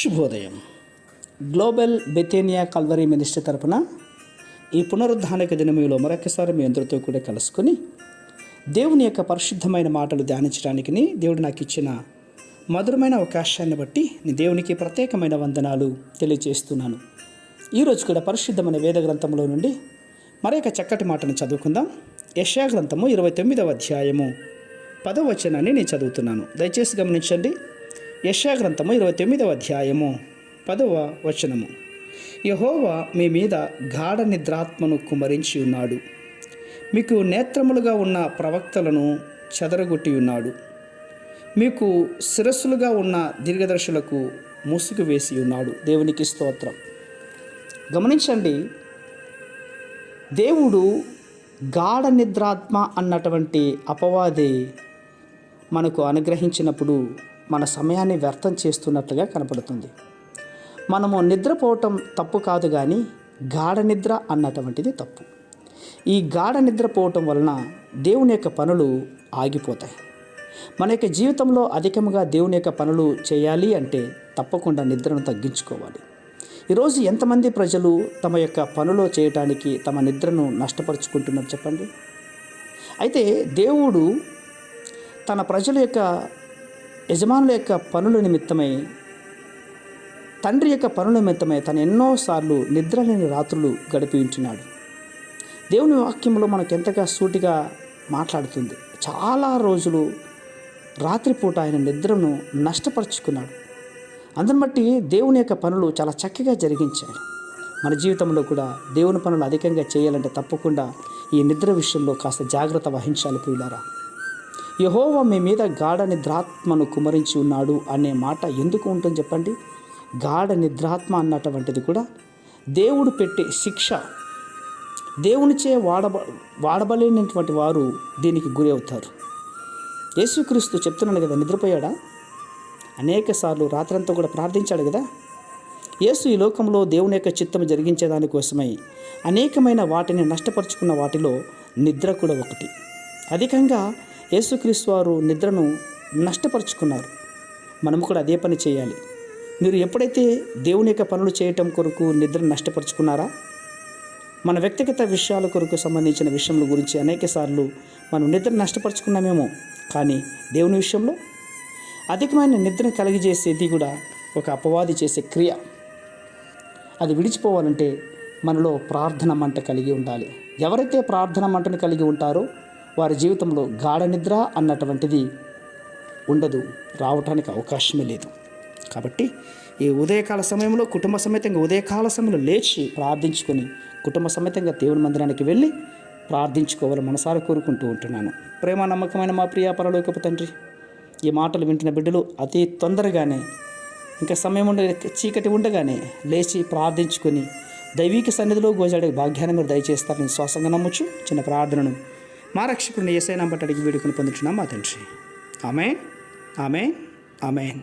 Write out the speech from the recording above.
శుభోదయం. Global బెతేనియా Calvary ministry తరపున ఈ పునరుద్ధానిక దినములో మరొకసారి మీ అందరితో కూడా కలుసుకొని దేవుని యొక్క పరిశుద్ధమైన మాటలు ధ్యానించడానికి దేవుడు నాకు ఇచ్చిన మధురమైన అవకాశాన్ని బట్టి నేను దేవునికి ప్రత్యేకమైన వందనాలు తెలియజేస్తున్నాను. ఈరోజు కూడా పరిశుద్ధమైన వేద గ్రంథంలో నుండి మరొక చక్కటి మాటను చదువుకుందాం. యెషయా గ్రంథము 29వ అధ్యాయము 10వ వచనాన్ని నేను చదువుతున్నాను. దయచేసి గమనించండి. యెషయా గ్రంథము 29వ అధ్యాయము 10వ వచనము. యెహోవా మీ మీద గాఢ నిద్రాత్మను కుమ్మరించి ఉన్నాడు, మీకు నేత్రములుగా ఉన్న ప్రవక్తలను చెదరగొట్టి ఉన్నాడు, మీకు శిరస్సులుగా ఉన్న దీర్ఘదర్శులకు ముసుగు వేసి ఉన్నాడు. దేవునికి స్తోత్రం. గమనించండి, దేవుడు గాఢ నిద్రాత్మ అన్నటువంటి అపవాది మనకు అనుగ్రహించినప్పుడు మన సమయాన్ని వ్యర్థం చేస్తున్నట్లుగా కనపడుతుంది. మనము నిద్రపోవటం తప్పు కాదు, కానీ గాఢ నిద్ర అన్నటువంటిది తప్పు. ఈ గాఢ నిద్రపోవటం వలన దేవుని యొక్క పనులు ఆగిపోతాయి. మన యొక్క జీవితంలో అధికంగా దేవుని యొక్క పనులు చేయాలి అంటే తప్పకుండా నిద్రను తగ్గించుకోవాలి. ఈరోజు ఎంతమంది ప్రజలు తమ యొక్క పనులు చేయటానికి తమ నిద్రను నష్టపరుచుకుంటున్నారు చెప్పండి. అయితే దేవుడు తన ప్రజల యొక్క యజమానుల యొక్క పనుల నిమిత్తమై, తండ్రి యొక్క పనుల నిమిత్తమై తను ఎన్నోసార్లు నిద్రలేని రాత్రులు గడిపి ఉంటున్నాడు. దేవుని వాక్యంలో మనకు ఎంతగా సూటిగా మాట్లాడుతుంది. చాలా రోజులు రాత్రిపూట ఆయన నిద్రను నష్టపరుచుకున్నాడు. అందుని బట్టి దేవుని యొక్క పనులు చాలా చక్కగా జరిగించాడు. మన జీవితంలో కూడా దేవుని పనులు అధికంగా చేయాలంటే తప్పకుండా ఈ నిద్ర విషయంలో కాస్త జాగ్రత్త వహించాలి ప్రియులారా. యెహోవా మీ మీద గాఢ నిద్రాత్మను కుమ్మరించి ఉన్నాడు అనే మాట ఎందుకు ఉంటుంది చెప్పండి. గాఢ నిద్రాత్మ అన్నటువంటిది కూడా దేవుడు పెట్టే శిక్ష. దేవునిచే వాడబలేనటువంటి వారు దీనికి గురి అవుతారు. యేసుక్రీస్తు చెప్తున్నాడు కదా, నిద్రపోయాడా? అనేక సార్లు రాత్రంతా కూడా ప్రార్థించాడు కదా. యేసు ఈ లోకంలో దేవుని యొక్క చిత్తం జరిగించేదానికోసమై అనేకమైన వాటిని నష్టపరుచుకున్న వాటిలో నిద్ర కూడా ఒకటి. అధికంగా యేసుక్రీస్తు వారు నిద్రను నష్టపరుచుకున్నారు. మనము కూడా అదే పని చేయాలి. మీరు ఎప్పుడైతే దేవుని యొక్క పనులు చేయటం కొరకు నిద్రను నష్టపరుచుకున్నారా? మన వ్యక్తిగత విషయాల కొరకు సంబంధించిన విషయముల గురించి అనేక సార్లు మనం నిద్ర నష్టపరుచుకున్నామేమో, కానీ దేవుని విషయంలో అధికమైన నిద్రను కలిగజేసేది కూడా ఒక అపవాది చేసే క్రియ. అది విడిచిపోవాలంటే మనలో ప్రార్థన మంట కలిగి ఉండాలి. ఎవరైతే ప్రార్థన మంటను కలిగి ఉంటారో వారి జీవితంలో గాఢ నిద్ర అన్నటువంటిది ఉండదు, రావటానికి అవకాశమే లేదు. కాబట్టి ఈ ఉదయకాల సమయంలో కుటుంబ సమేతంగా ఉదయకాల సమయంలో లేచి ప్రార్థించుకొని కుటుంబ సమేతంగా దేవుని మందిరానికి వెళ్ళి ప్రార్థించుకోవాలని మనసారా కోరుకుంటూ ఉంటున్నాను. ప్రేమ నమ్మకమైన మా ప్రియ పరలోకపు తండ్రి, ఈ మాటలు వింటున్న బిడ్డలు అతి తొందరగానే, ఇంకా సమయం చీకటి ఉండగానే లేచి ప్రార్థించుకొని దైవిక సన్నిధిలో గోజాడే భాగ్యాన్ని మీరు దయచేస్తారని విశ్వాసంగా నమ్మొచ్చు. చిన్న ప్రార్థనను మా రక్షకుడిని యేసయ్య నామమున అడిగి వేడుకొని పొందుతున్నాం మా తండ్రి. ఆమేన్, ఆమేన్, ఆమేన్.